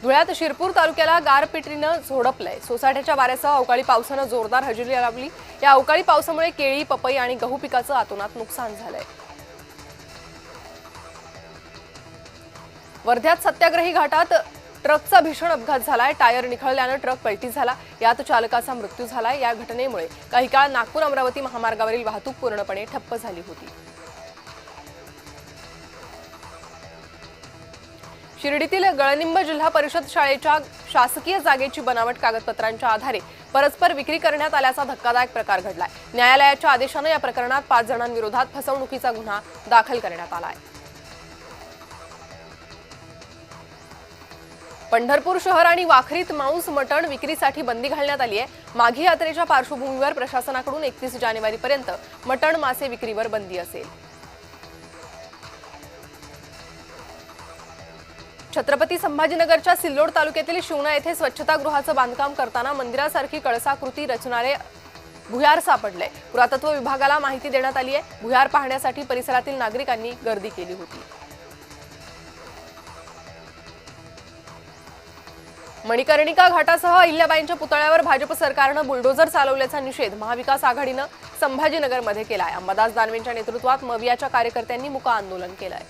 धुळ्यात शिरपूर तालुक्याला गारपिटीनं झोडपलंय। सोसाट्याच्या वाऱ्यासह अवकाळी पावसानं जोरदार हजेरी लावली। या अवकाळी पावसामुळे केळी, पपई आणि गहू पिकाचं अतोनात नुकसान झालंय। वर्ध्यात सत्याग्रही घाटात ट्रकचा भीषण अपघात झालाय। टायर निखळल्यानं ट्रक पलटी झाला। यात चालकाचा मृत्यू झालाय। या घटनेमुळे काही काळ नागपूर अमरावती महामार्गावरील वाहतूक पूर्णपणे ठप्प झाली होती। शिर्डीतील गळनिंब जिल्हा परिषद शाळेच्या शासकीय जागेची बनावट कागदपत्रांच्या आधारे परस्पर विक्री करण्यात आल्याचा धक्कादायक प्रकार घडलाय। न्यायालयाच्या आदेशाने या प्रकरणात 5 जणांविरोधात फसवणुकीचा गुन्हा दाखल करण्यात आलाय। पंढरपूर शहर आणि वाखरीत मांस मटण विक्रीसाठी बंदी घालण्यात आली आहे। माघी यात्रेच्या पार्श्वभूमीवर प्रशासनाकडून 31 जानेवारीपर्यंत मटण मासे विक्रीवर बंदी असेल। छत्रपती संभाजीनगरच्या सिल्लोड तालुक्यातील शिवणा येथे स्वच्छतागृहाचं बांधकाम करताना मंदिरासारखी कळसाकृती रचणारे भुयार सापडले। पुरातत्व विभागाला माहिती देण्यात आली आहे। भुयार पाहण्यासाठी परिसरातील नागरिकांनी गर्दी केली होती। मणिकर्णिका घाटासह अहिल्याबाईंच्या पुतळ्यावर भाजप सरकारनं बुलडोझर चालवल्याचा निषेध महाविकास आघाडीनं संभाजीनगरमध्ये केलाय। अंबादास दानवेंच्या नेतृत्वात मवियाच्या कार्यकर्त्यांनी मुका आंदोलन केलंय।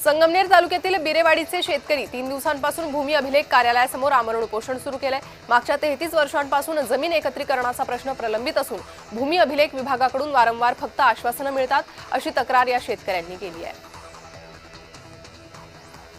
संगमनेर तालुक्यातील बिरेवाडीचे शेतकरी 3 दिवसांपासून भूमी अभिलेख कार्यालयासमोर आमरण उपोषण सुरू केलंय। मागच्या 33 वर्षांपासून जमीन एकत्रीकरणाचा प्रश्न प्रलंबित असून भूमी अभिलेख विभागाकडून वारंवार फक्त आश्वासनं मिळतात अशी तक्रार या शेतकऱ्यांनी केली आहे।